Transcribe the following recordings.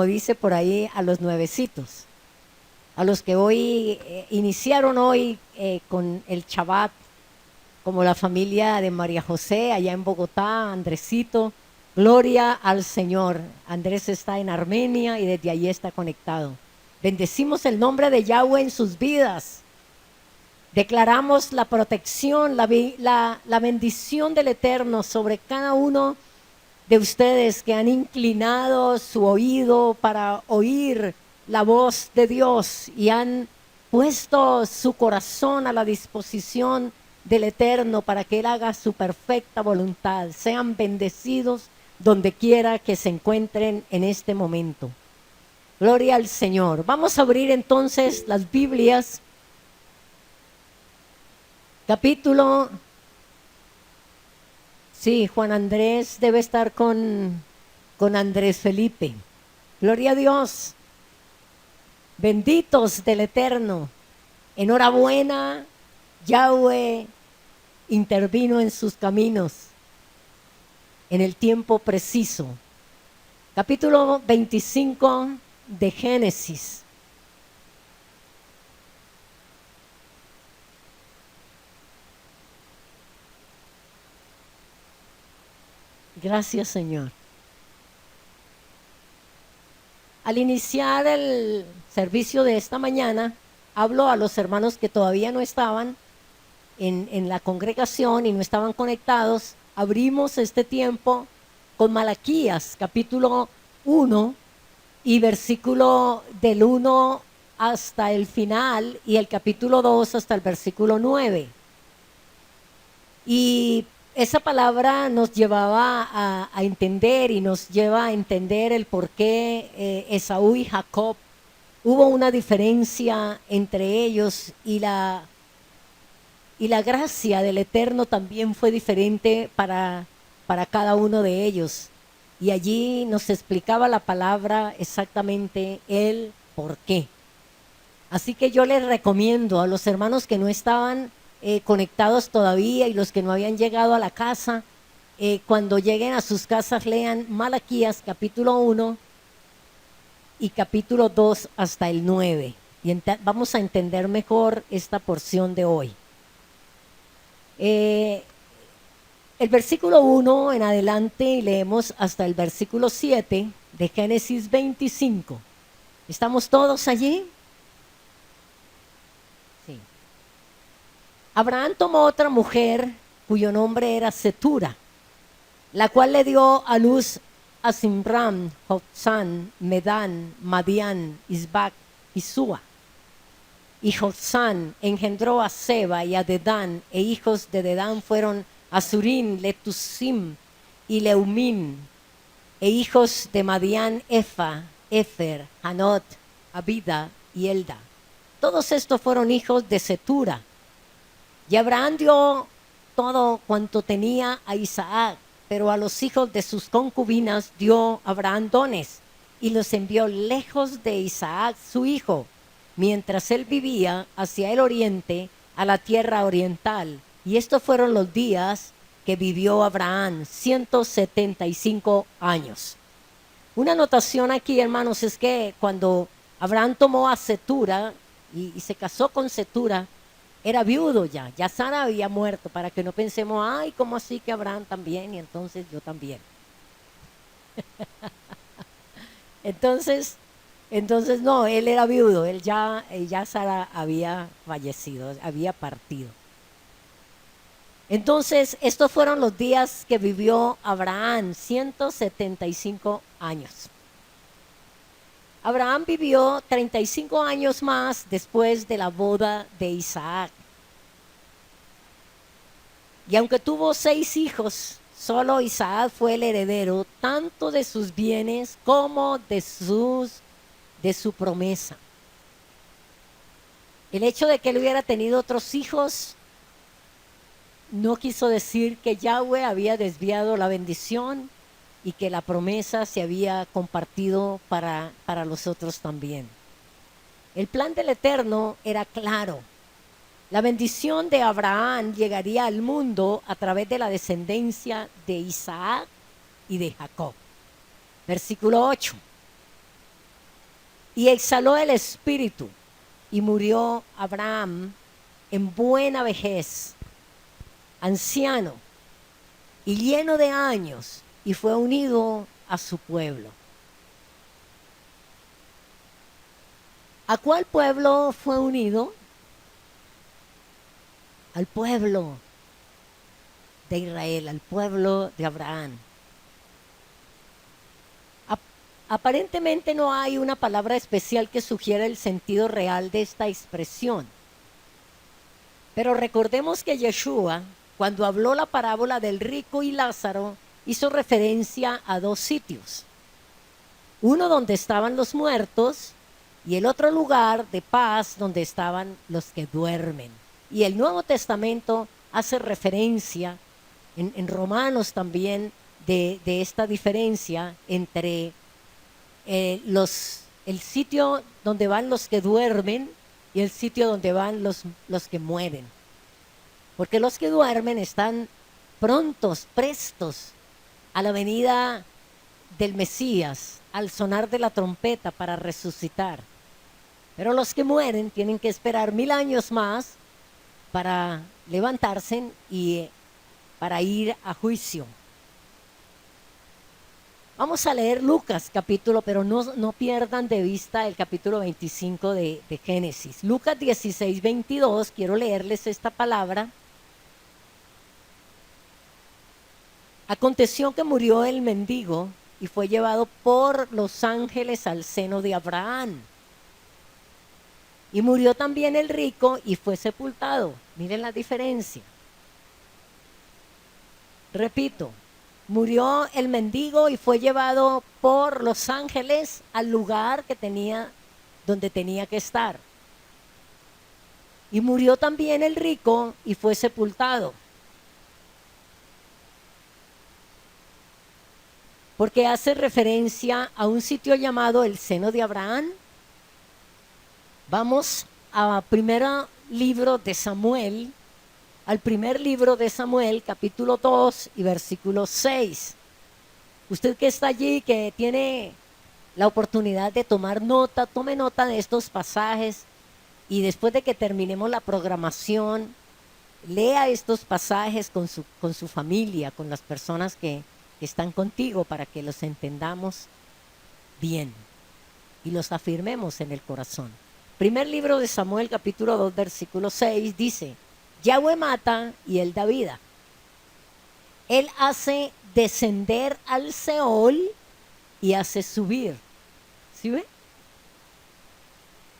como dice por ahí, a los nuevecitos, a los que hoy iniciaron hoy con el Shabbat, como la familia de María José allá en Bogotá, Andresito. Gloria al Señor. Andrés está en Armenia y desde allí está conectado. Bendecimos el nombre de Yahweh en sus vidas. Declaramos la protección, la bendición del Eterno sobre cada uno de ustedes que han inclinado su oído para oír la voz de Dios y han puesto su corazón a la disposición del Eterno para que Él haga su perfecta voluntad. Sean bendecidos donde quiera que se encuentren en este momento. Gloria al Señor. Vamos a abrir entonces las Biblias. Capítulo... Sí, Juan Andrés debe estar con Andrés Felipe. Gloria a Dios. Benditos del Eterno. Enhorabuena, Yahweh intervino en sus caminos en el tiempo preciso. Capítulo 25 de Génesis. Gracias, Señor. Al iniciar el servicio de esta mañana, hablo a los hermanos que todavía no estaban en la congregación y no estaban conectados. Abrimos este tiempo con Malaquías, capítulo 1 y versículo del 1 hasta el final y el capítulo 2 hasta el versículo 9. Y esa palabra nos llevaba a entender y nos lleva a entender el por qué Esaú y Jacob hubo una diferencia entre ellos y la gracia del Eterno también fue diferente para cada uno de ellos. Y allí nos explicaba la palabra exactamente el por qué. Así que yo les recomiendo a los hermanos que no estaban conectados todavía y los que no habían llegado a la casa, cuando lleguen a sus casas lean Malaquías capítulo 1 y capítulo 2 hasta el 9. Y vamos a entender mejor esta porción de hoy. El versículo 1 en adelante y leemos hasta el versículo 7 de Génesis 25. ¿Estamos todos allí? Sí. Abraham tomó otra mujer cuyo nombre era Setura, la cual le dio a luz a Simram, Joksán, Medán, Madián, Isbac y Sua. Y Joksán engendró a Seba y a Dedán, e hijos de Dedán fueron Azurín, Letusim y Leumín, e hijos de Madián, Efa, Efer, Hanot, Abida y Elda. Todos estos fueron hijos de Setura. Y Abraham dio todo cuanto tenía a Isaac, pero a los hijos de sus concubinas dio Abraham dones, y los envió lejos de Isaac su hijo, mientras él vivía hacia el oriente, a la tierra oriental. Y estos fueron los días que vivió Abraham, 175 años. Una anotación aquí, hermanos, es que cuando Abraham tomó a Setura y se casó con Setura, era viudo ya Sara había muerto, para que no pensemos, ay, ¿cómo así que Abraham también? Y entonces yo también. Entonces no, él era viudo, ya Sara había fallecido, había partido. Entonces, estos fueron los días que vivió Abraham, 175 años. Abraham vivió 35 años más después de la boda de Isaac. Y aunque tuvo 6 hijos, solo Isaac fue el heredero tanto de sus bienes como de su promesa. El hecho de que él hubiera tenido otros hijos no quiso decir que Yahweh había desviado la bendición y que la promesa se había compartido para los otros también. El plan del Eterno era claro. La bendición de Abraham llegaría al mundo a través de la descendencia de Isaac y de Jacob. Versículo 8. Y exhaló el espíritu, y murió Abraham en buena vejez, anciano y lleno de años, y fue unido a su pueblo. ¿A cuál pueblo fue unido? Al pueblo de Israel, al pueblo de Abraham. Aparentemente no hay una palabra especial que sugiera el sentido real de esta expresión. Pero recordemos que Yeshua, cuando habló la parábola del rico y Lázaro, hizo referencia a dos sitios. Uno donde estaban los muertos y el otro lugar de paz donde estaban los que duermen. Y el Nuevo Testamento hace referencia en Romanos también de esta diferencia entre el sitio donde van los que duermen y el sitio donde van los que mueren. Porque los que duermen están prestos a la venida del Mesías, al sonar de la trompeta para resucitar. Pero los que mueren tienen que esperar 1000 años más para levantarse y para ir a juicio. Vamos a leer Lucas capítulo, pero no pierdan de vista el capítulo 25 de Génesis. Lucas 16, 22, quiero leerles esta palabra. Aconteció que murió el mendigo y fue llevado por los ángeles al seno de Abraham. Y murió también el rico y fue sepultado. Miren la diferencia. Repito. Murió el mendigo y fue llevado por los ángeles al lugar donde tenía que estar. Y murió también el rico y fue sepultado. Porque hace referencia a un sitio llamado el seno de Abraham. Vamos al primer libro de Samuel, capítulo 2 y versículo 6. Usted que está allí, que tiene la oportunidad de tomar nota, tome nota de estos pasajes y después de que terminemos la programación, lea estos pasajes con su familia, con las personas que están contigo para que los entendamos bien y los afirmemos en el corazón. Primer libro de Samuel, capítulo 2, versículo 6, dice: Yahweh mata y él da vida. Él hace descender al Seol y hace subir. ¿Sí ve?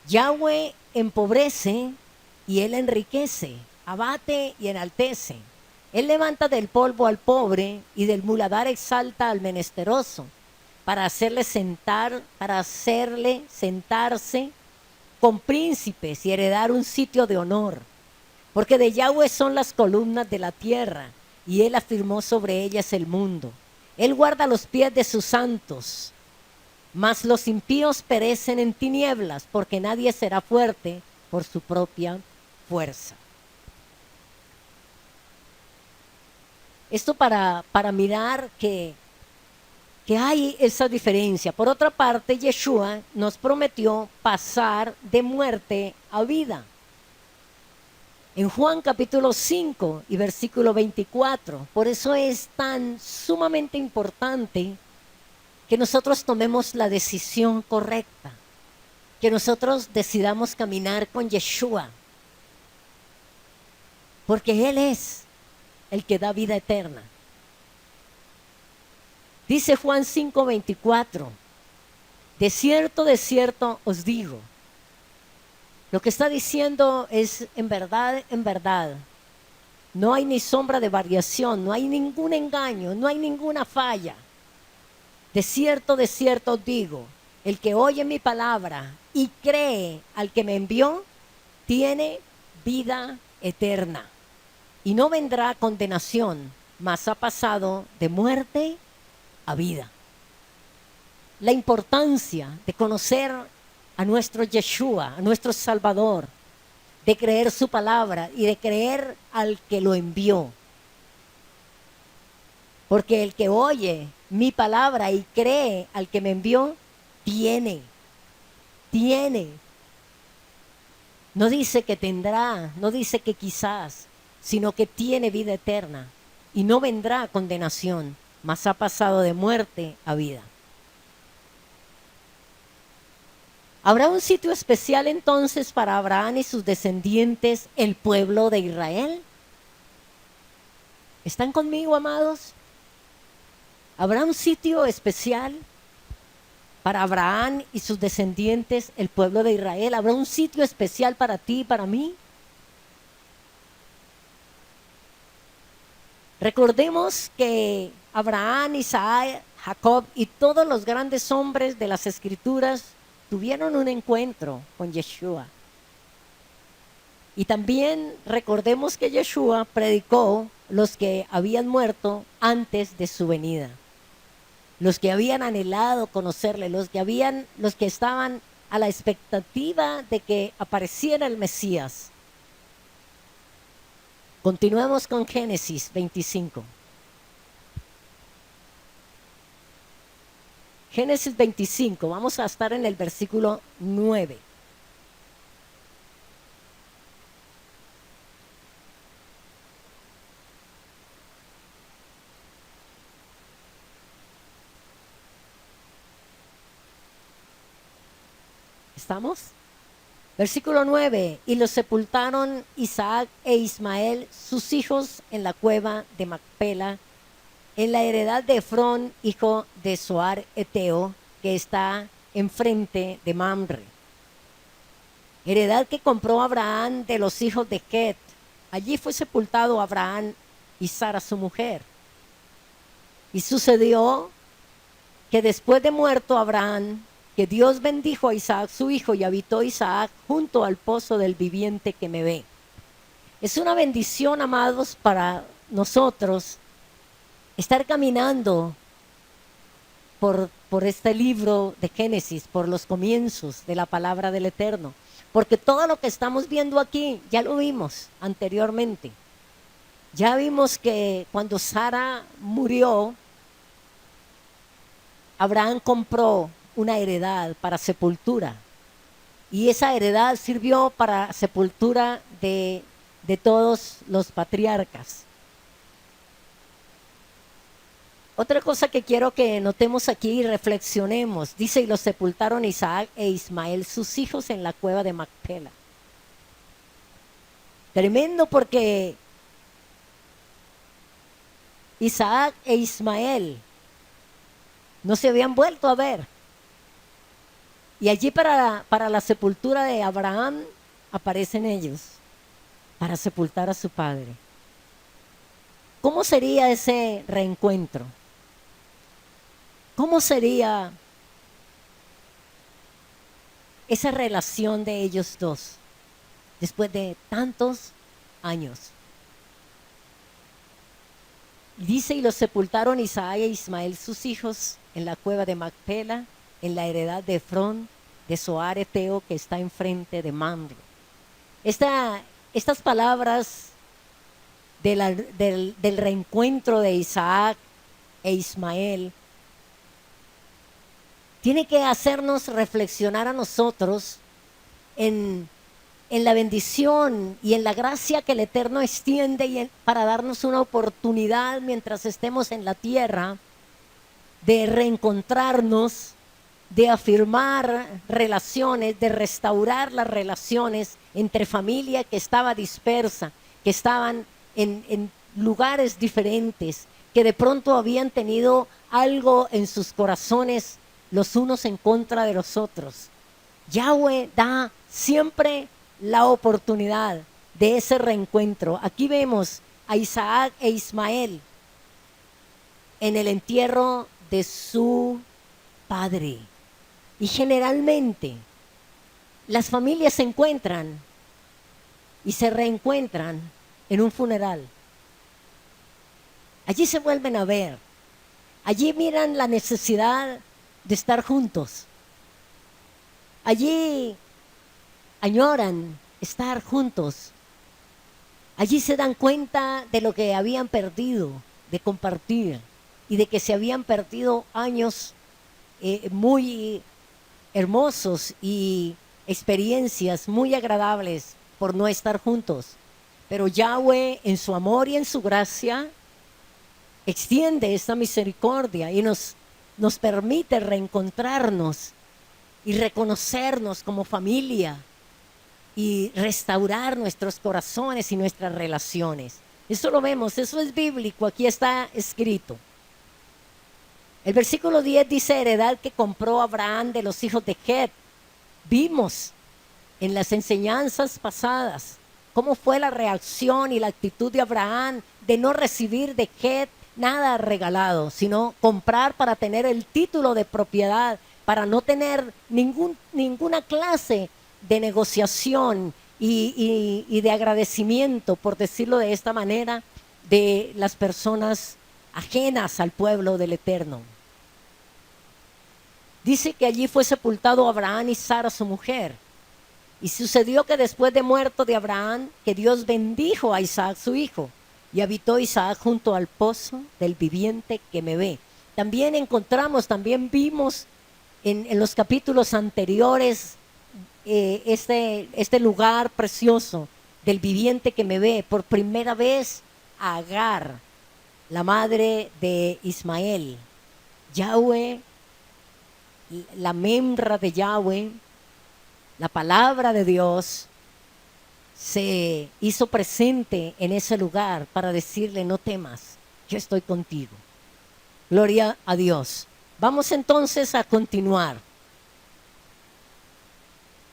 Yahweh empobrece y él enriquece, abate y enaltece. Él levanta del polvo al pobre y del muladar exalta al menesteroso, para hacerle sentarse con príncipes y heredar un sitio de honor. Porque de Yahweh son las columnas de la tierra, y él afirmó sobre ellas el mundo. Él guarda los pies de sus santos, mas los impíos perecen en tinieblas, porque nadie será fuerte por su propia fuerza. Esto para mirar que hay esa diferencia. Por otra parte, Yeshua nos prometió pasar de muerte a vida. En Juan capítulo 5 y versículo 24. Por eso es tan sumamente importante que nosotros tomemos la decisión correcta, que nosotros decidamos caminar con Yeshua, porque Él es el que da vida eterna. Dice Juan 5, 24, de cierto os digo. Lo que está diciendo es en verdad, no hay ni sombra de variación, no hay ningún engaño, no hay ninguna falla. De cierto os digo, el que oye mi palabra y cree al que me envió, tiene vida eterna. Y no vendrá condenación, mas ha pasado de muerte a vida. La importancia de conocer a nuestro Yeshua, a nuestro Salvador, de creer su palabra y de creer al que lo envió. Porque el que oye mi palabra y cree al que me envió, tiene tiene. No dice que tendrá, no dice que quizás, sino que tiene vida eterna y no vendrá condenación, mas ha pasado de muerte a vida. ¿Habrá un sitio especial entonces para Abraham y sus descendientes, el pueblo de Israel? ¿Están conmigo, amados? ¿Habrá un sitio especial para Abraham y sus descendientes, el pueblo de Israel? ¿Habrá un sitio especial para ti y para mí? Recordemos que Abraham, Isaac, Jacob y todos los grandes hombres de las Escrituras tuvieron un encuentro con Yeshua. Y también recordemos que Yeshua predicó los que habían muerto antes de su venida, los que habían anhelado conocerle, los que estaban a la expectativa de que apareciera el Mesías. Continuemos con Génesis 25. Génesis 25, vamos a estar en el versículo 9. ¿Estamos? Versículo 9. Y los sepultaron Isaac e Ismael, sus hijos, en la cueva de Macpela, en la heredad de Efrón, hijo de Zoar Eteo, que está enfrente de Mamre. Heredad que compró Abraham de los hijos de Het. Allí fue sepultado Abraham y Sara su mujer. Y sucedió que después de muerto Abraham, que Dios bendijo a Isaac su hijo, y habitó Isaac junto al pozo del viviente que me ve. Es una bendición, amados, para nosotros estar caminando por este libro de Génesis, por los comienzos de la palabra del Eterno, porque todo lo que estamos viendo aquí ya lo vimos anteriormente. Ya vimos que cuando Sara murió, Abraham compró una heredad para sepultura, y esa heredad sirvió para sepultura de todos los patriarcas. Otra cosa que quiero que notemos aquí y reflexionemos, dice: y los sepultaron Isaac e Ismael, sus hijos, en la cueva de Macpela. Tremendo, porque Isaac e Ismael no se habían vuelto a ver. Y allí para la sepultura de Abraham aparecen ellos, para sepultar a su padre. ¿Cómo sería ese reencuentro? ¿Cómo sería esa relación de ellos dos después de tantos años? Dice: y los sepultaron Isaac e Ismael, sus hijos, en la cueva de Macpela, en la heredad de Efrón, de Zoar Eteo, que está enfrente de Mamre. Estas palabras del reencuentro de Isaac e Ismael tiene que hacernos reflexionar a nosotros en la bendición y en la gracia que el Eterno extiende para darnos una oportunidad mientras estemos en la tierra de reencontrarnos, de afirmar relaciones, de restaurar las relaciones entre familia que estaba dispersa, que estaban en lugares diferentes, que de pronto habían tenido algo en sus corazones los unos en contra de los otros. Yahweh da siempre la oportunidad de ese reencuentro. Aquí vemos a Isaac e Ismael en el entierro de su padre. Y generalmente las familias se encuentran y se reencuentran en un funeral. Allí se vuelven a ver. Allí miran la necesidad de estar juntos. Allí añoran estar juntos. Allí se dan cuenta de lo que habían perdido, de compartir, y de que se habían perdido años muy hermosos y experiencias muy agradables por no estar juntos. Pero Yahweh, en su amor y en su gracia, extiende esta misericordia y nos permite reencontrarnos y reconocernos como familia y restaurar nuestros corazones y nuestras relaciones. Eso lo vemos, eso es bíblico, aquí está escrito. El versículo 10 dice: heredad que compró Abraham de los hijos de Het. Vimos en las enseñanzas pasadas cómo fue la reacción y la actitud de Abraham de no recibir de Het nada regalado, sino comprar para tener el título de propiedad, para no tener ninguna clase de negociación y de agradecimiento, por decirlo de esta manera, de las personas ajenas al pueblo del Eterno. Dice que allí fue sepultado Abraham y Sara su mujer. Y sucedió que después de muerto de Abraham, que Dios bendijo a Isaac su hijo, y habitó Isaac junto al pozo del viviente que me ve. También vimos en los capítulos anteriores este lugar precioso del viviente que me ve. Por primera vez Agar, la madre de Ismael, Yahweh, la memra de Yahweh, la palabra de Dios, se hizo presente en ese lugar para decirle: no temas, yo estoy contigo. Gloria a Dios. Vamos entonces a continuar.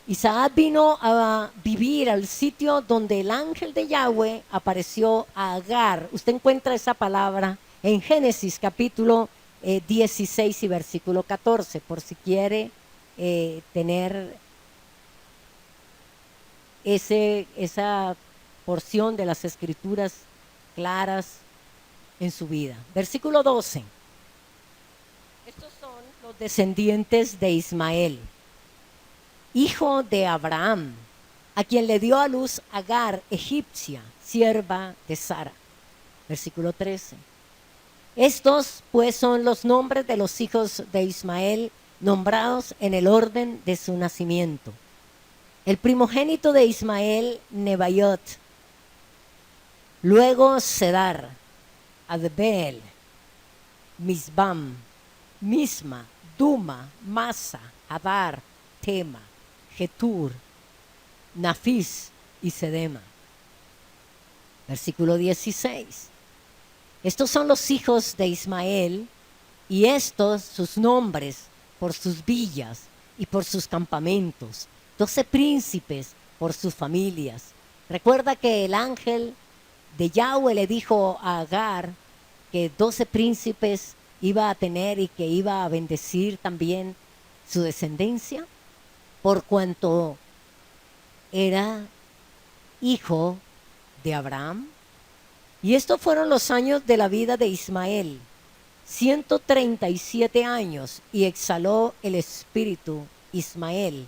Isaac vino a vivir al sitio donde el ángel de Yahweh apareció a Agar. Usted encuentra esa palabra en Génesis capítulo 16 y versículo 14, por si quiere tener esa porción de las escrituras claras en su vida. Versículo 12. Estos son los descendientes de Ismael, hijo de Abraham, a quien le dio a luz Agar, egipcia, sierva de Sara. Versículo 13. Estos pues son los nombres de los hijos de Ismael, nombrados en el orden de su nacimiento. El primogénito de Ismael, Nebaiot, luego Sedar, Adbeel, Misbam, Misma, Duma, Masa, Hadar, Tema, Getur, Nafis y Sedema. Versículo 16. Estos son los hijos de Ismael, y estos sus nombres por sus villas y por sus campamentos, 12 príncipes por sus familias. Recuerda que el ángel de Yahweh le dijo a Agar que 12 príncipes iba a tener y que iba a bendecir también su descendencia, por cuanto era hijo de Abraham. Y estos fueron los años de la vida de Ismael, 137 años, y exhaló el espíritu Ismael,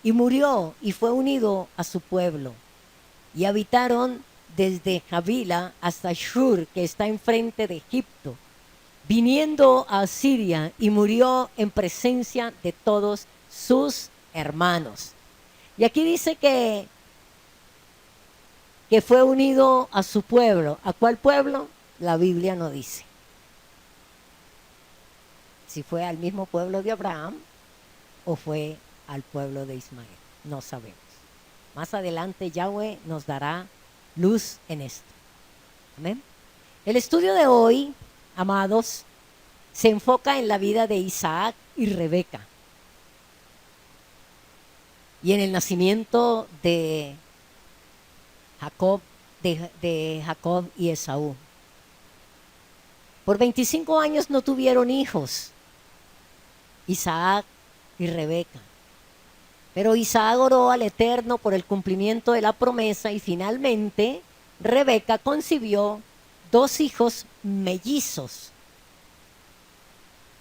y murió y fue unido a su pueblo. Y habitaron desde Javila hasta Shur, que está enfrente de Egipto, viniendo a Asiria, y murió en presencia de todos sus hermanos. Y aquí dice que fue unido a su pueblo. ¿A cuál pueblo? La Biblia no dice. Si fue al mismo pueblo de Abraham o fue al pueblo de Ismael, no sabemos. Más adelante Yahweh nos dará luz en esto. Amén. El estudio de hoy, amados, se enfoca en la vida de Isaac y Rebeca y en el nacimiento de Jacob, de Jacob y Esaú. Por 25 años no tuvieron hijos, Isaac y Rebeca. Pero Isaac oró al Eterno por el cumplimiento de la promesa, y finalmente Rebeca concibió 2 hijos mellizos.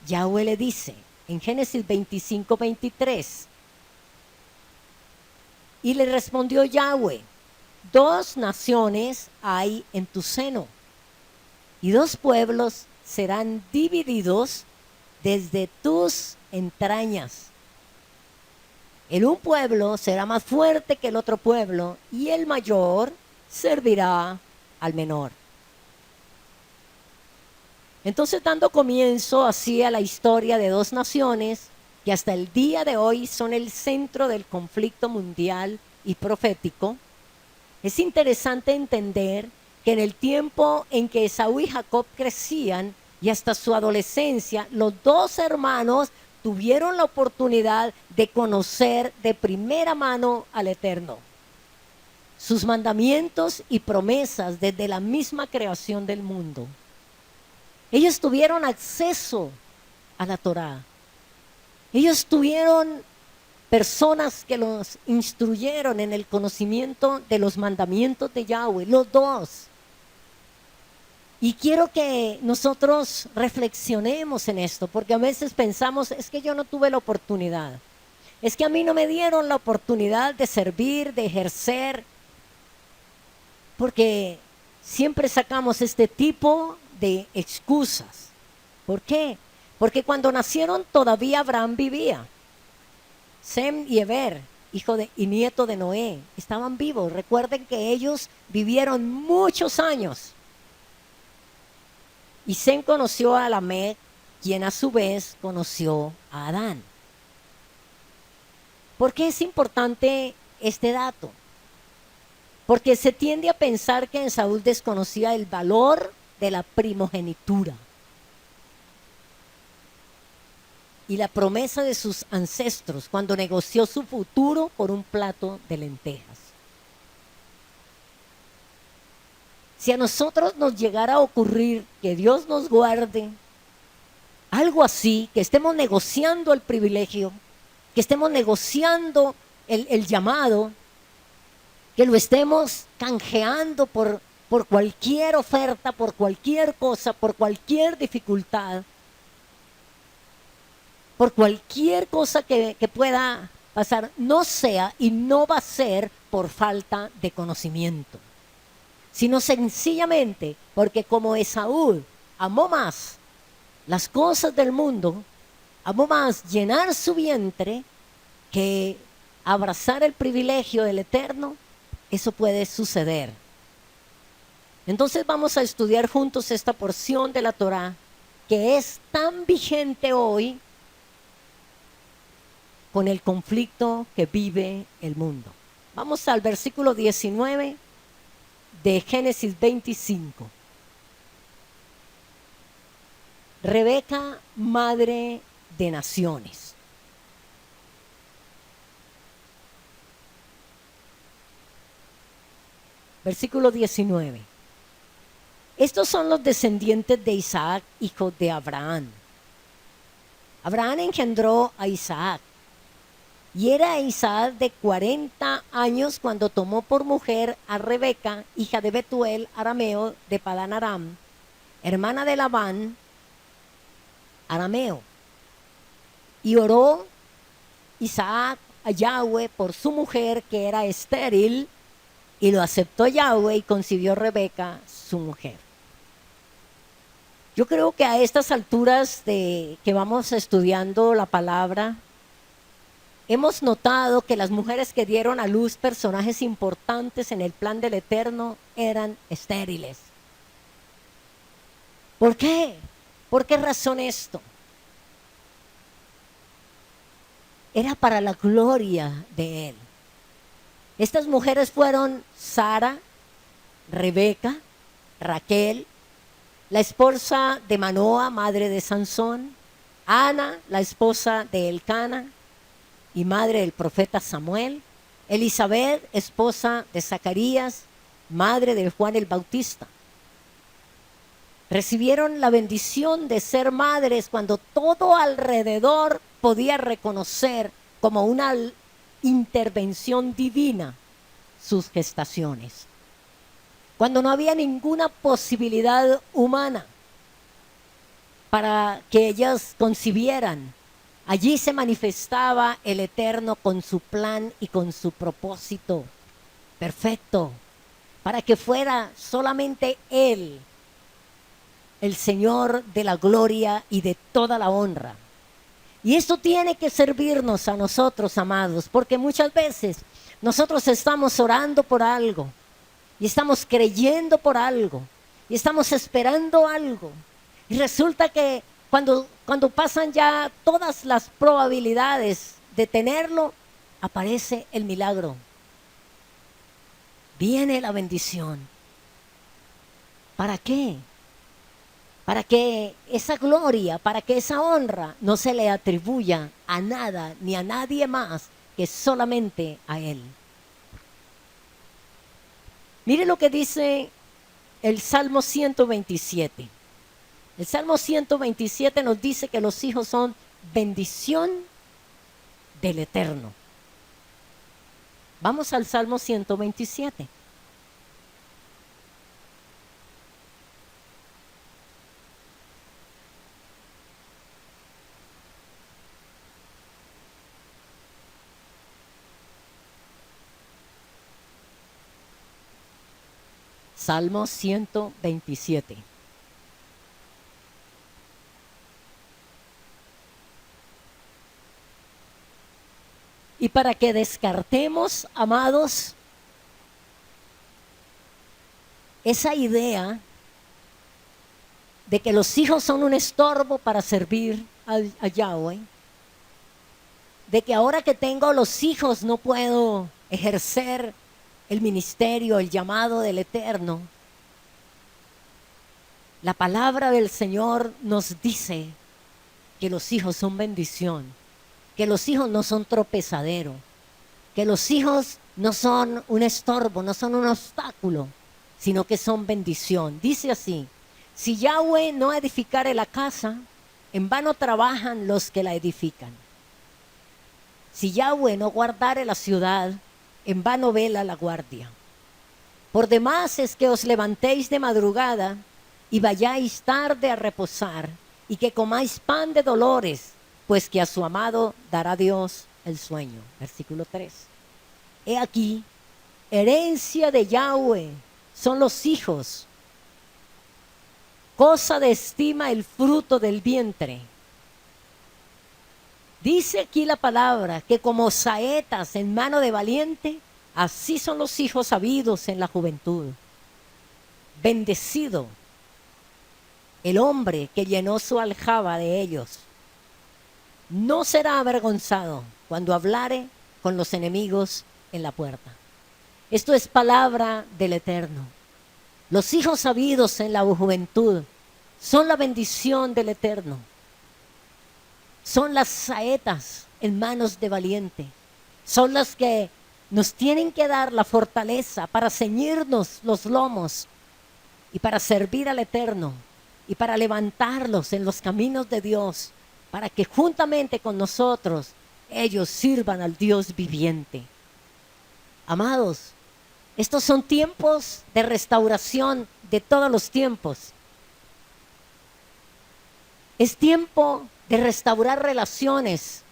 Yahweh le dice en Génesis 25:23, y le respondió Yahweh: 2 naciones hay en tu seno, y 2 pueblos serán divididos desde tus entrañas. El un pueblo será más fuerte que el otro pueblo y el mayor servirá al menor. Entonces, dando comienzo así a la historia de dos naciones que hasta el día de hoy son el centro del conflicto mundial y profético, es interesante entender que en el tiempo en que Esaú y Jacob crecían y hasta su adolescencia, los dos hermanos tuvieron la oportunidad de conocer de primera mano al Eterno, sus mandamientos y promesas desde la misma creación del mundo. Ellos tuvieron acceso a la Torá. Ellos tuvieron personas que los instruyeron en el conocimiento de los mandamientos de Yahweh, los dos. Y quiero que nosotros reflexionemos en esto, porque a veces pensamos, es que yo no tuve la oportunidad. Es que a mí no me dieron la oportunidad de servir, de ejercer, porque siempre sacamos este tipo de excusas. ¿Por qué? Porque cuando nacieron todavía Abraham vivía. Sem y Eber, hijo y nieto de Noé, estaban vivos. Recuerden que ellos vivieron muchos años. Y Sem conoció a Lamec, quien a su vez conoció a Adán. ¿Por qué es importante este dato? Porque se tiende a pensar que Esaú desconocía el valor de la primogenitura y la promesa de sus ancestros cuando negoció su futuro por un plato de lentejas. Si a nosotros nos llegara a ocurrir, que Dios nos guarde, algo así, que estemos negociando el privilegio, que estemos negociando el llamado, que lo estemos canjeando por cualquier oferta, por cualquier cosa, por cualquier dificultad, por cualquier cosa que pueda pasar, no sea y no va a ser por falta de conocimiento, sino sencillamente porque como Esaú amó más las cosas del mundo, amó más llenar su vientre que abrazar el privilegio del Eterno, eso puede suceder. Entonces vamos a estudiar juntos esta porción de la Torá que es tan vigente hoy con el conflicto que vive el mundo. Vamos al versículo 19 de Génesis 25. Rebeca, madre de naciones. Versículo 19. Estos son los descendientes de Isaac, hijo de Abraham. Abraham engendró a Isaac. Y era Isaac de 40 años cuando tomó por mujer a Rebeca, hija de Betuel, arameo, de Padán Aram, hermana de Labán, arameo. Y oró Isaac a Yahweh por su mujer, que era estéril, y lo aceptó Yahweh y concibió Rebeca, su mujer. Yo creo que a estas alturas de que vamos estudiando la palabra, hemos notado que las mujeres que dieron a luz personajes importantes en el plan del Eterno eran estériles. ¿Por qué? ¿Por qué razón esto? Era para la gloria de Él. Estas mujeres fueron Sara, Rebeca, Raquel, la esposa de Manoa, madre de Sansón, Ana, la esposa de Elcana y madre del profeta Samuel, Elizabeth, esposa de Zacarías, madre de Juan el Bautista. Recibieron la bendición de ser madres cuando todo alrededor podía reconocer como una intervención divina sus gestaciones. Cuando no había ninguna posibilidad humana para que ellas concibieran, allí se manifestaba el Eterno con su plan y con su propósito perfecto, para que fuera solamente Él, el Señor de la gloria y de toda la honra. Y esto tiene que servirnos a nosotros, amados, porque muchas veces nosotros estamos orando por algo y estamos creyendo por algo y estamos esperando algo. Y resulta que cuando pasan ya todas las probabilidades de tenerlo, aparece el milagro. Viene la bendición. ¿Para qué? Para que esa gloria, para que esa honra no se le atribuya a nada ni a nadie más que solamente a Él. Mire lo que dice el Salmo 127. El Salmo 127 nos dice que los hijos son bendición del Eterno. Vamos al Salmo 127. Salmo 127. Y para que descartemos, amados, esa idea de que los hijos son un estorbo para servir a Yahweh, de que ahora que tengo los hijos no puedo ejercer el ministerio, el llamado del Eterno. La palabra del Señor nos dice que los hijos son bendición, que los hijos no son tropezadero, que los hijos no son un estorbo, no son un obstáculo, sino que son bendición. Dice así: si Yahweh no edificare la casa, en vano trabajan los que la edifican. Si Yahweh no guardare la ciudad, en vano vela la guardia. Por demás es que os levantéis de madrugada y vayáis tarde a reposar, y que comáis pan de dolores, pues que a su amado dará Dios el sueño. Versículo 3. He aquí, herencia de Yahweh son los hijos, cosa de estima el fruto del vientre. Dice aquí la palabra que como saetas en mano de valiente, así son los hijos habidos en la juventud. Bendecido el hombre que llenó su aljaba de ellos. No será avergonzado cuando hablare con los enemigos en la puerta. Esto es palabra del Eterno. Los hijos habidos en la juventud son la bendición del Eterno. Son las saetas en manos de valiente. Son las que nos tienen que dar la fortaleza para ceñirnos los lomos y para servir al Eterno y para levantarlos en los caminos de Dios, para que juntamente con nosotros ellos sirvan al Dios viviente. Amados, estos son tiempos de restauración de todos los tiempos. Es tiempo de restaurar relaciones,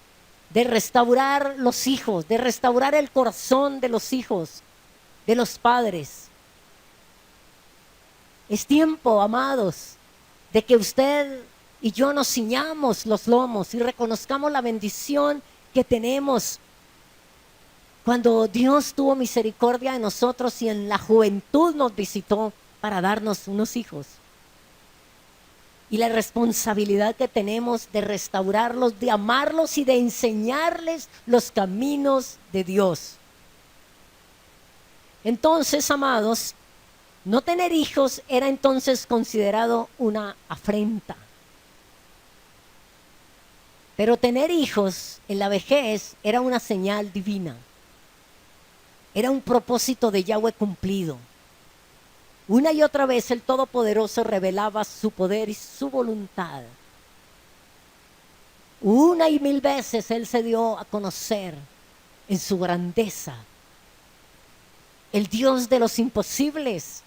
de restaurar los hijos, de restaurar el corazón de los hijos, de los padres. Es tiempo, amados, de que usted y yo nos ciñamos los lomos y reconozcamos la bendición que tenemos cuando Dios tuvo misericordia de nosotros y en la juventud nos visitó para darnos unos hijos. Y la responsabilidad que tenemos de restaurarlos, de amarlos y de enseñarles los caminos de Dios. Entonces, amados, no tener hijos era entonces considerado una afrenta. Pero tener hijos en la vejez era una señal divina. Era un propósito de Yahweh cumplido. Una y otra vez el Todopoderoso revelaba su poder y su voluntad. Una y mil veces Él se dio a conocer en su grandeza. El Dios de los imposibles.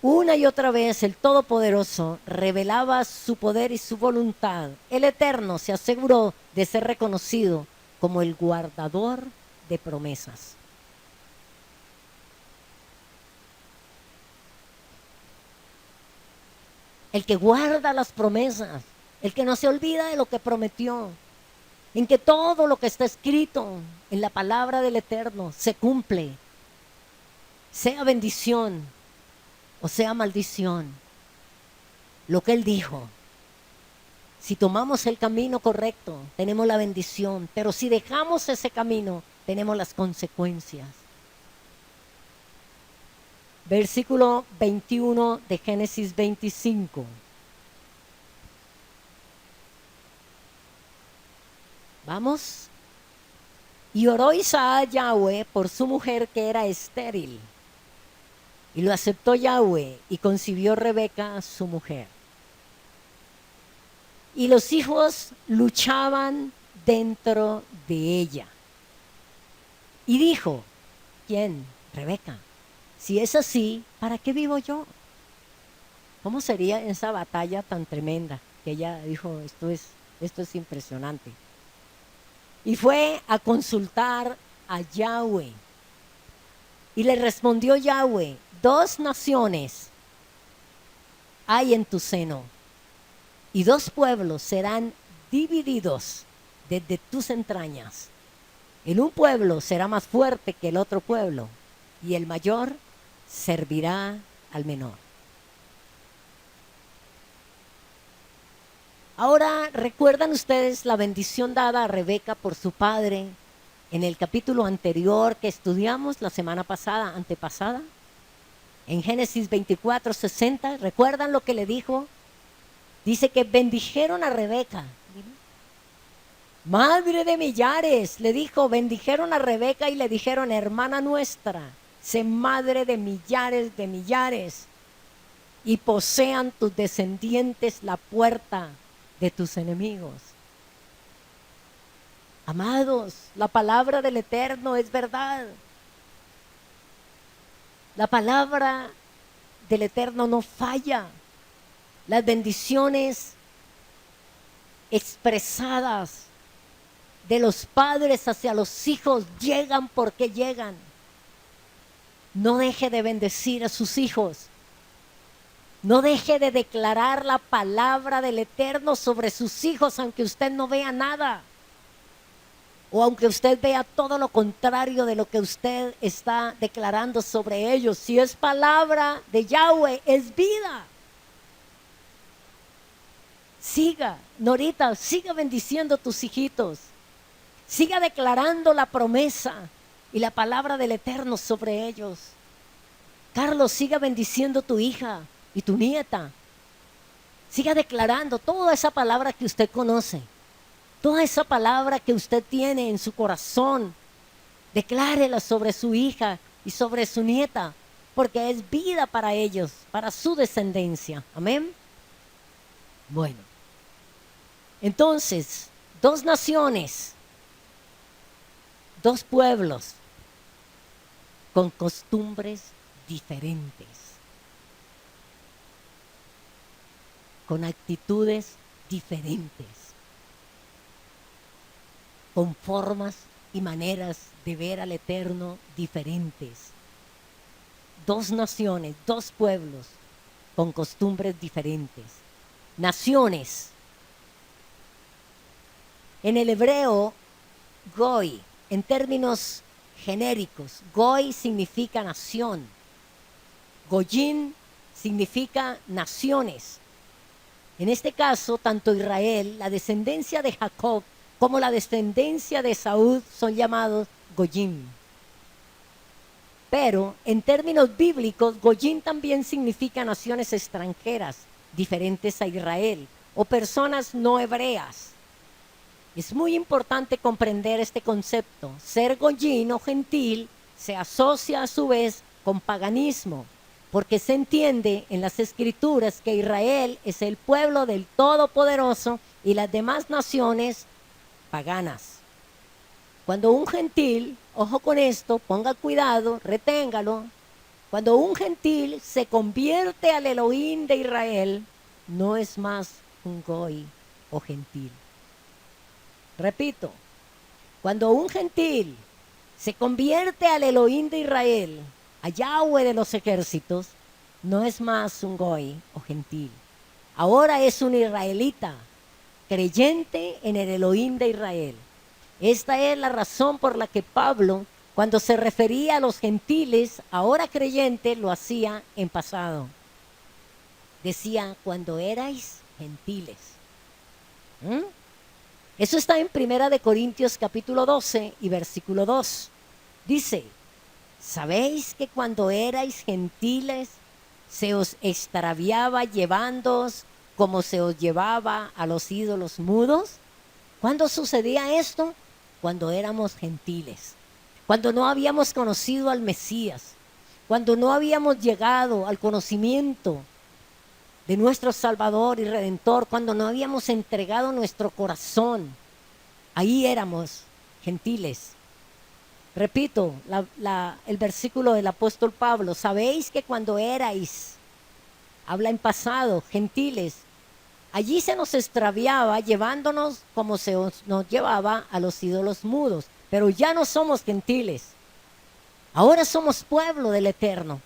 Una y otra vez el Todopoderoso revelaba su poder y su voluntad. El Eterno se aseguró de ser reconocido como el guardador de promesas. el que guarda las promesas, el que no se olvida de lo que prometió, en que todo lo que está escrito en la palabra del Eterno se cumple, sea bendición o sea maldición. Lo que Él dijo, si tomamos el camino correcto, tenemos la bendición, pero si dejamos ese camino, tenemos las consecuencias. Versículo 21 de Génesis 25. Vamos. Y oró Isaac a Yahweh por su mujer que era estéril. Y lo aceptó Yahweh y concibió Rebeca, su mujer. Y los hijos luchaban dentro de ella. Y dijo, ¿quién? Rebeca. Si es así, ¿para qué vivo yo? ¿Cómo sería esa batalla tan tremenda? Que ella dijo, esto es impresionante. Y fue a consultar a Yahweh. Y le respondió Yahweh, 2 naciones hay en tu seno, y 2 pueblos serán divididos desde tus entrañas. El un pueblo será más fuerte que el otro pueblo, y el mayor servirá al menor. Ahora, ¿recuerdan ustedes la bendición dada a Rebeca por su padre en el capítulo anterior que estudiamos la semana pasada, antepasada? En Génesis 24:60, ¿recuerdan lo que le dijo? Dice que bendijeron a Rebeca. Madre de millares, le dijo, bendijeron a Rebeca y le dijeron, hermana nuestra, sé madre de millares, y posean tus descendientes la puerta de tus enemigos. Amados, la palabra del Eterno es verdad. La palabra del Eterno no falla. Las bendiciones expresadas de los padres hacia los hijos llegan porque llegan. No deje de bendecir a sus hijos. No deje de declarar la palabra del Eterno sobre sus hijos, aunque usted no vea nada. O aunque usted vea todo lo contrario de lo que usted está declarando sobre ellos. Si es palabra de Yahweh, es vida. Siga, Norita, siga bendiciendo a tus hijitos. Siga declarando la promesa y la palabra del Eterno sobre ellos. Carlos, siga bendiciendo a tu hija y tu nieta. Siga declarando toda esa palabra que usted conoce. Toda esa palabra que usted tiene en su corazón. Declárela sobre su hija y sobre su nieta. Porque es vida para ellos, para su descendencia. Amén. Bueno. Entonces, 2 naciones. 2 pueblos. Con costumbres diferentes. Con actitudes diferentes. Con formas y maneras de ver al Eterno diferentes. 2 naciones, 2 pueblos con costumbres diferentes. Naciones. En el hebreo, goy, en términos genéricos, goy significa nación. Goyim significa naciones. En este caso, tanto Israel, la descendencia de Jacob, como la descendencia de Saúl son llamados Goyim. Pero en términos bíblicos, Goyim también significa naciones extranjeras, diferentes a Israel, o personas no hebreas. Es muy importante comprender este concepto. Ser Goyim o gentil se asocia a su vez con paganismo, porque se entiende en las Escrituras que Israel es el pueblo del Todopoderoso y las demás naciones paganas. Cuando un gentil, ojo con esto, ponga cuidado, reténgalo, cuando un gentil se convierte al Elohim de Israel, no es más un goy o gentil. Repito, cuando un gentil se convierte al Elohim de Israel, a Yahweh de los ejércitos, no es más un goy o gentil. Ahora es un israelita, creyente en el Elohim de Israel. Esta es la razón por la que Pablo, cuando se refería a los gentiles, ahora creyentes, lo hacía en pasado. Decía, cuando erais gentiles. ¿Mm? Eso está en 1 Corintios capítulo 12 y versículo 2. Dice, ¿sabéis que cuando erais gentiles se os extraviaba llevándoos como se os llevaba a los ídolos mudos? ¿Cuándo sucedía esto? Cuando éramos gentiles, cuando no habíamos conocido al Mesías, cuando no habíamos llegado al conocimiento de nuestro Salvador y Redentor, cuando no habíamos entregado nuestro corazón. Ahí éramos gentiles. Repito el versículo del apóstol Pablo, sabéis que cuando erais, habla en pasado, gentiles, allí se nos extraviaba llevándonos como nos llevaba a los ídolos mudos, pero ya no somos gentiles, ahora somos pueblo del Eterno,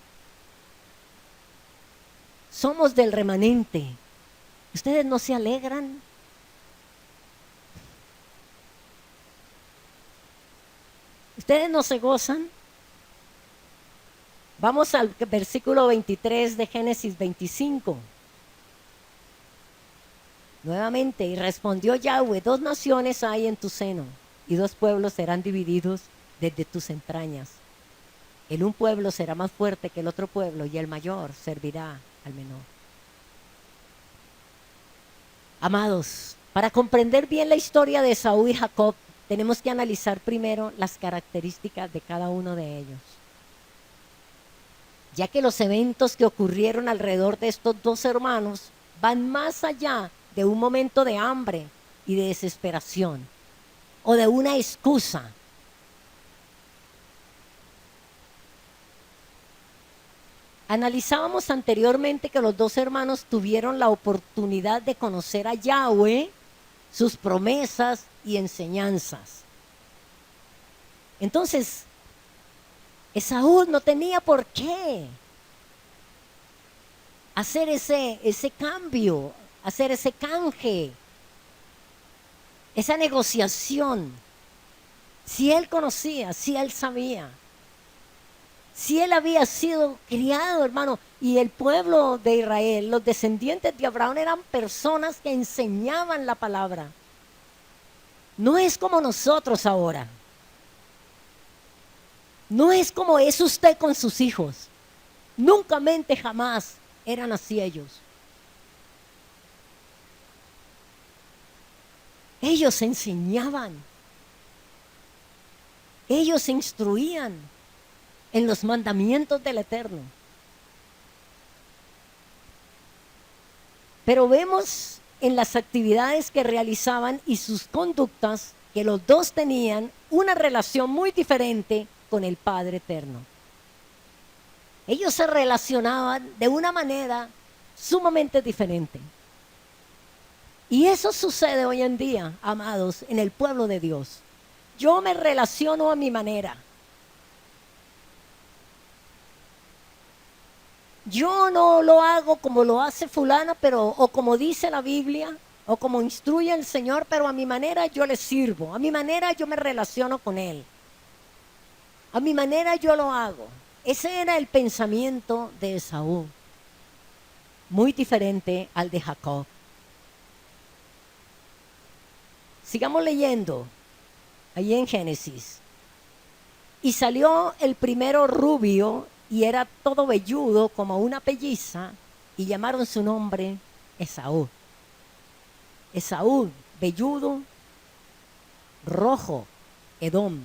somos del remanente. ¿Ustedes no se alegran? ¿Ustedes no se gozan? Vamos al versículo 23 de Génesis 25. Nuevamente, y respondió Yahweh, 2 naciones hay en tu seno, y 2 pueblos serán divididos desde tus entrañas. El un pueblo será más fuerte que el otro pueblo, y el mayor servirá al menor. Amados, para comprender bien la historia de Esaú y Jacob, tenemos que analizar primero las características de cada uno de ellos, ya que los eventos que ocurrieron alrededor de estos 2 hermanos van más allá de un momento de hambre y de desesperación o de una excusa. Analizábamos anteriormente que los 2 hermanos tuvieron la oportunidad de conocer a Yahweh, sus promesas y enseñanzas. Entonces, Esaú no tenía por qué hacer ese cambio, hacer ese canje, esa negociación. Si él conocía, si él sabía, si él había sido criado, hermano, y el pueblo de Israel, los descendientes de Abraham eran personas que enseñaban la palabra. No es como nosotros ahora. No es como es usted con sus hijos. Nunca mente jamás eran así ellos. Ellos enseñaban. Ellos instruían en los mandamientos del Eterno. Pero vemos en las actividades que realizaban y sus conductas que los 2 tenían una relación muy diferente con el Padre Eterno. Ellos se relacionaban de una manera sumamente diferente. Y eso sucede hoy en día, amados, en el pueblo de Dios. Yo me relaciono a mi manera. Yo no lo hago como lo hace fulana, o como dice la Biblia, o como instruye el Señor, pero a mi manera yo le sirvo, a mi manera yo me relaciono con Él, a mi manera yo lo hago. Ese era el pensamiento de Esaú, muy diferente al de Jacob. Sigamos leyendo, ahí en Génesis. Y salió el primero rubio, y era todo velludo como una pelliza, y llamaron su nombre Esaú. Esaú, velludo, rojo, Edom.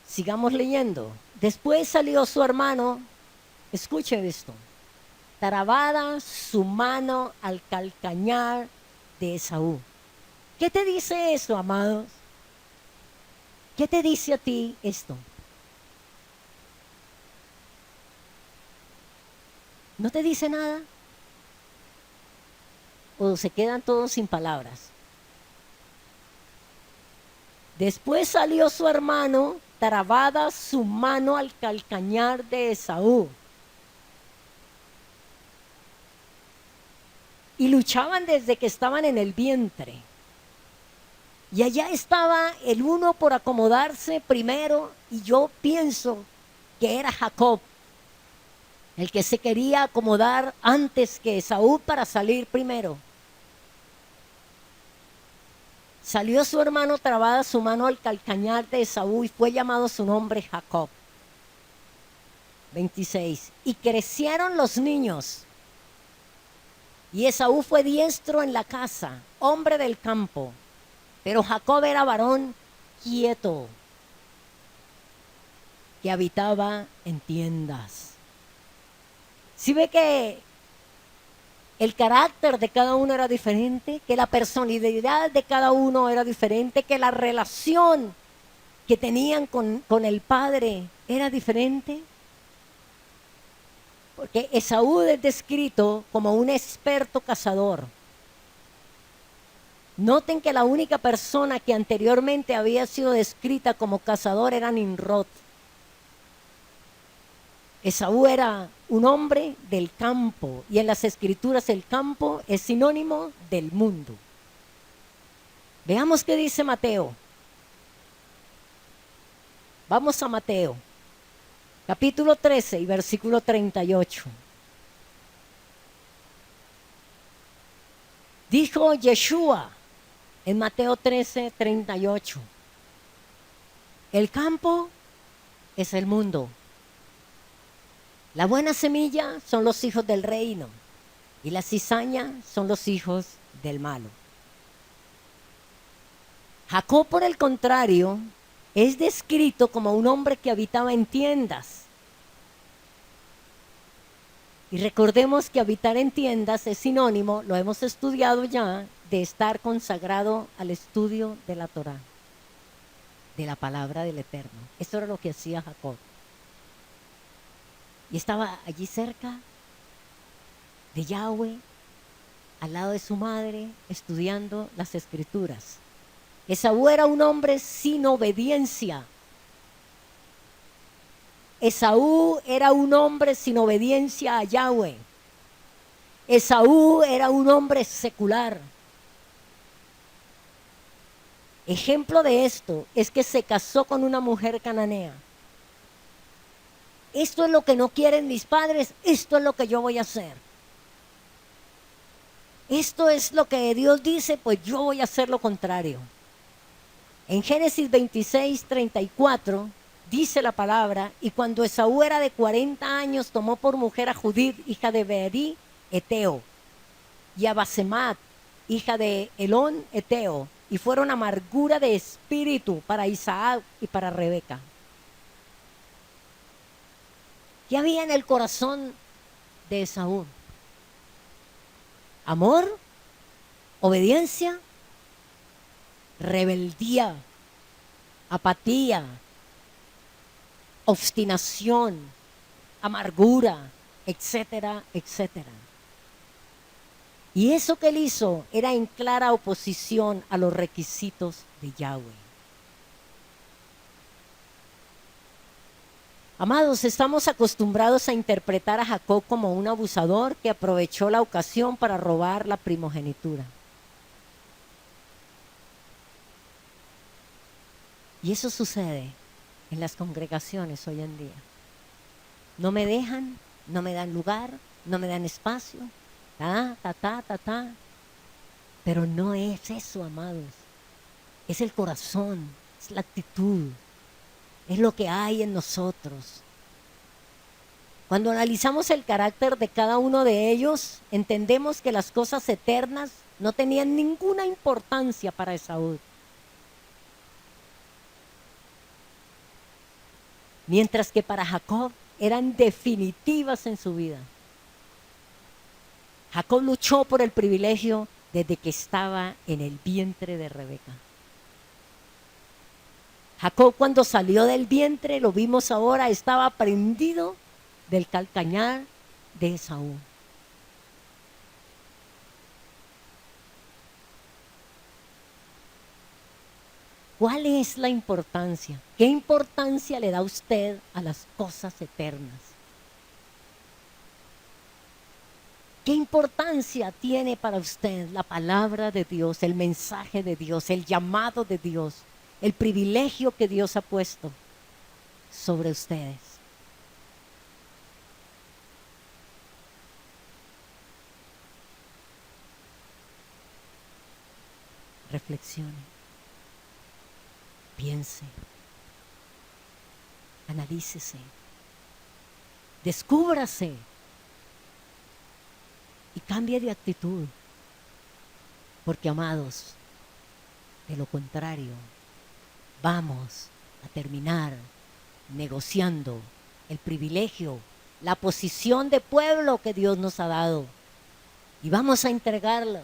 Sigamos leyendo. Después salió su hermano, escuche esto, trabada su mano al calcañar de Esaú. ¿Qué te dice eso, amados? ¿Qué te dice a ti esto? ¿No te dice nada? ¿O se quedan todos sin palabras? Después salió su hermano, trabada su mano al calcañar de Esaú. y luchaban desde que estaban en el vientre. Y allá estaba el uno por acomodarse primero, y yo pienso que era Jacob, el que se quería acomodar antes que Esaú para salir primero. Salió su hermano trabada su mano al calcañar de Esaú y fue llamado su nombre Jacob. 26. Y crecieron los niños. Y Esaú fue diestro en la casa, hombre del campo. Pero Jacob era varón quieto, que habitaba en tiendas. ¿Sí ve que el carácter de cada uno era diferente? Que la personalidad de cada uno era diferente, que la relación que tenían con el padre era diferente. Porque Esaú es descrito como un experto cazador. Noten que la única persona que anteriormente había sido descrita como cazador era Nimrod. Esaú era un hombre del campo, y en las escrituras el campo es sinónimo del mundo. Veamos qué dice Mateo. Vamos a Mateo, capítulo 13 y versículo 38. Dijo Yeshua en Mateo 13, 38. El campo es el mundo. La buena semilla son los hijos del reino, y la cizaña son los hijos del malo. Jacob, por el contrario, es descrito como un hombre que habitaba en tiendas. Y recordemos que habitar en tiendas es sinónimo, lo hemos estudiado ya, de estar consagrado al estudio de la Torá, de la palabra del Eterno. Eso era lo que hacía Jacob. Y estaba allí cerca de Yahweh, al lado de su madre, estudiando las escrituras. Esaú era un hombre sin obediencia. Esaú era un hombre sin obediencia a Yahweh. Esaú era un hombre secular. Ejemplo de esto es que se casó con una mujer cananea. Esto es lo que no quieren mis padres, esto es lo que yo voy a hacer. Esto es lo que Dios dice, pues yo voy a hacer lo contrario. En Génesis 26, 34 dice la palabra: y cuando Esaú era de 40 años, tomó por mujer a Judith, hija de Beerí, Eteo, y a Basemat, hija de Elón, Eteo, y fueron amargura de espíritu para Isaac y para Rebeca. ¿Qué había en el corazón de Esaú? Amor, obediencia, rebeldía, apatía, obstinación, amargura, etcétera, etcétera. Y eso que él hizo era en clara oposición a los requisitos de Yahweh. Amados, estamos acostumbrados a interpretar a Jacob como un abusador que aprovechó la ocasión para robar la primogenitura. Y eso sucede en las congregaciones hoy en día. No me dejan, no me dan lugar, no me dan espacio, Pero no es eso, amados. Es el corazón, es la actitud, es lo que hay en nosotros. Cuando analizamos el carácter de cada uno de ellos, entendemos que las cosas eternas no tenían ninguna importancia para Esaú. Mientras que para Jacob eran definitivas en su vida. Jacob luchó por el privilegio desde que estaba en el vientre de Rebeca. Jacob, cuando salió del vientre, lo vimos ahora, estaba prendido del calcañar de Esaú. ¿Cuál es la importancia? ¿Qué importancia le da usted a las cosas eternas? ¿Qué importancia tiene para usted la palabra de Dios, el mensaje de Dios, el llamado de Dios, el privilegio que Dios ha puesto sobre ustedes? Reflexione, piense, analícese, descúbrase y cambie de actitud. Porque, amados, de lo contrario, vamos a terminar negociando el privilegio, la posición de pueblo que Dios nos ha dado. Y vamos a entregarla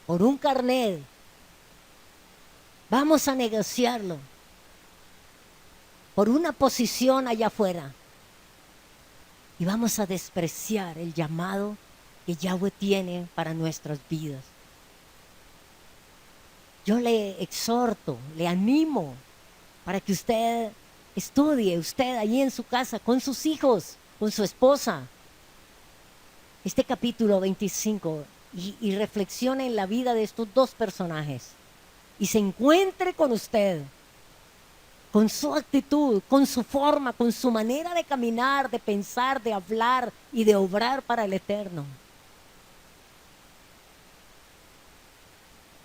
por un carnet. Vamos a negociarlo por una posición allá afuera. Y vamos a despreciar el llamado que Yahweh tiene para nuestras vidas. Yo le exhorto, le animo para que usted estudie, usted allí en su casa, con sus hijos, con su esposa, este capítulo 25 y reflexione en la vida de estos dos personajes y se encuentre con usted, con su actitud, con su forma, con su manera de caminar, de pensar, de hablar y de obrar para el Eterno.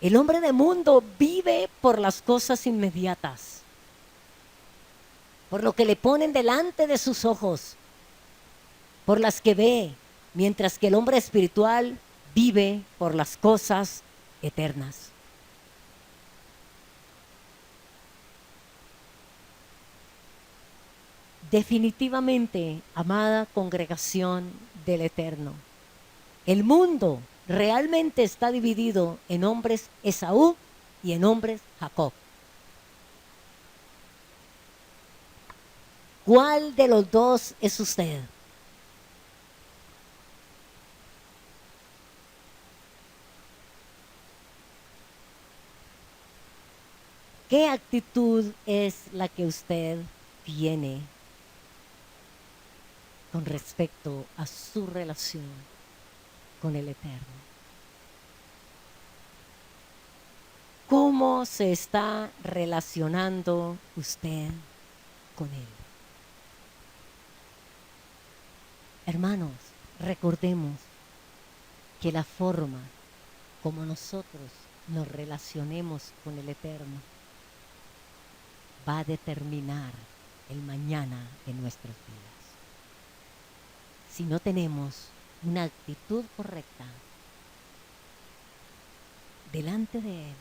El hombre de mundo vive por las cosas inmediatas, por lo que le ponen delante de sus ojos, por las que ve, mientras que el hombre espiritual vive por las cosas eternas. Definitivamente, amada congregación del Eterno, el mundo realmente está dividido en hombres Esaú y en hombres Jacob. ¿Cuál de los dos es usted? ¿Qué actitud es la que usted tiene con respecto a su relación con el Eterno? ¿Cómo se está relacionando usted con Él? Hermanos, recordemos que la forma como nosotros nos relacionemos con el Eterno va a determinar el mañana de nuestras vidas. Si no tenemos una actitud correcta delante de Él,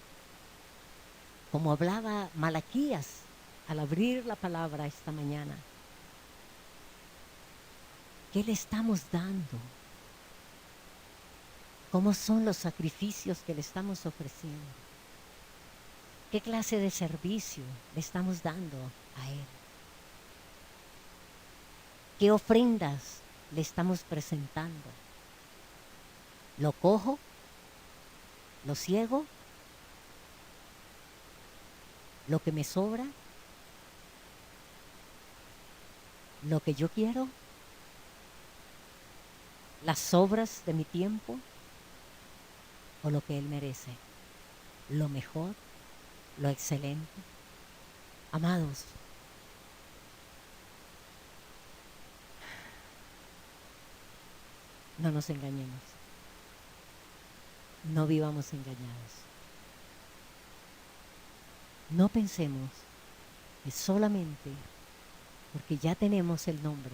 como hablaba Malaquías al abrir la palabra esta mañana, ¿qué le estamos dando? ¿Cómo son los sacrificios que le estamos ofreciendo? ¿Qué clase de servicio le estamos dando a Él? ¿Qué ofrendas le estamos presentando? ¿Lo cojo? ¿Lo ciego? ¿Lo que me sobra? ¿Lo que yo quiero? ¿Las sobras de mi tiempo? ¿O lo que Él merece? ¿Lo mejor? ¿Lo excelente? Amados, no nos engañemos. No vivamos engañados. No pensemos que solamente porque ya tenemos el nombre,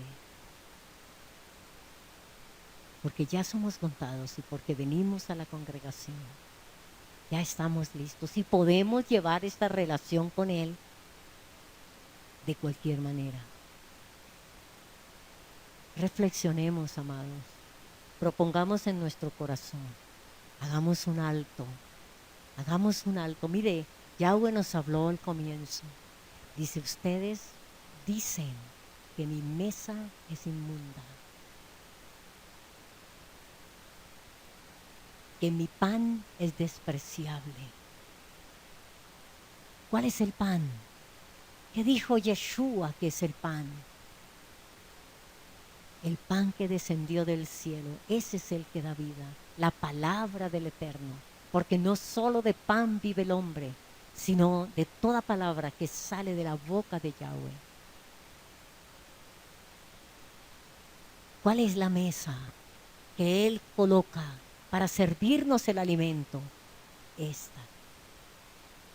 porque ya somos contados y porque venimos a la congregación, ya estamos listos y podemos llevar esta relación con Él de cualquier manera. Reflexionemos, amados. Propongamos en nuestro corazón. Hagamos un alto. Hagamos un alto. Mire, Yahweh nos habló al comienzo. Dice, ustedes dicen que mi mesa es inmunda, que mi pan es despreciable. ¿Cuál es el pan? ¿Qué dijo Yeshua que es el pan? el pan que descendió del cielo, ese es el que da vida, la palabra del Eterno. Porque no solo de pan vive el hombre, sino de toda palabra que sale de la boca de Yahweh. ¿Cuál es la mesa que Él coloca para servirnos el alimento? Esta.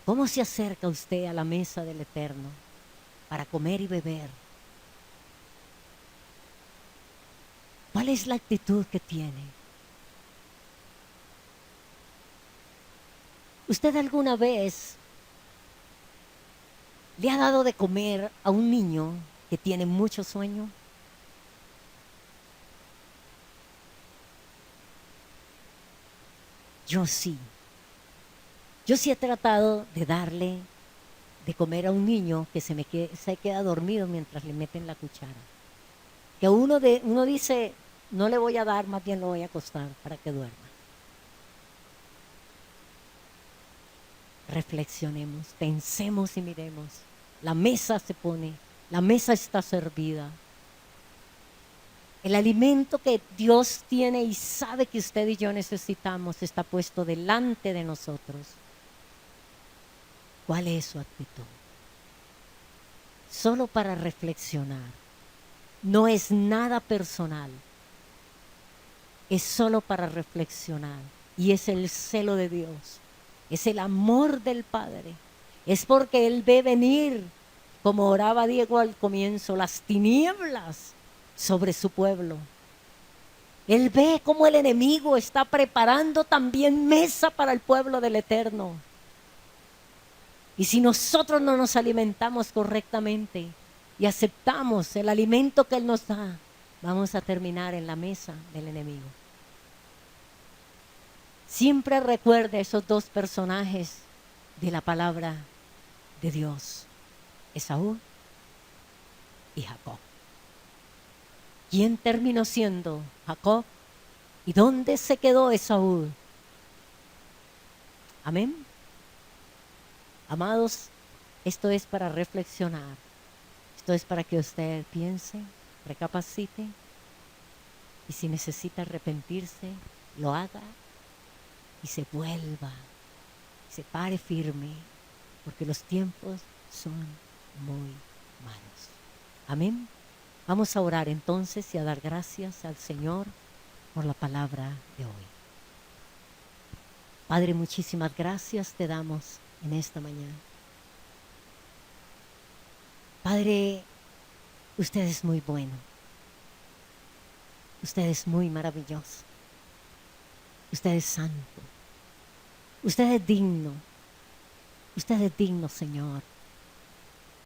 ¿Cómo se acerca usted a la mesa del Eterno para comer y beber? ¿Cuál es la actitud que tiene? ¿Usted alguna vez le ha dado de comer a un niño que tiene mucho sueño? Yo sí. Yo sí he tratado de darle de comer a un niño que se queda dormido mientras le meten la cuchara. Que uno dice, no le voy a dar, más bien lo voy a acostar para que duerma. Reflexionemos, pensemos y miremos. La mesa se pone, la mesa está servida. El alimento que Dios tiene y sabe que usted y yo necesitamos está puesto delante de nosotros. ¿Cuál es su actitud? Solo para reflexionar. No es nada personal. Es solo para reflexionar. Y es el celo de Dios. Es el amor del Padre. Es porque Él ve venir, como oraba Diego al comienzo, las tinieblas sobre su pueblo. Él ve cómo el enemigo está preparando también mesa para el pueblo del Eterno. Y si nosotros no nos alimentamos correctamente y aceptamos el alimento que Él nos da, vamos a terminar en la mesa del enemigo. Siempre recuerde esos dos personajes de la palabra de Dios, Esaú y Jacob. ¿Quién terminó siendo Jacob? ¿Y dónde se quedó Esaú? Amén. Amados, esto es para reflexionar. Esto es para que usted piense, recapacite y si necesita arrepentirse, lo haga y se vuelva, se pare firme, porque los tiempos son muy malos. Amén. Vamos a orar entonces y a dar gracias al Señor por la palabra de hoy. Padre, muchísimas gracias te damos en esta mañana. Padre, usted es muy bueno. Usted es muy maravilloso. Usted es santo. Usted es digno. Usted es digno, Señor.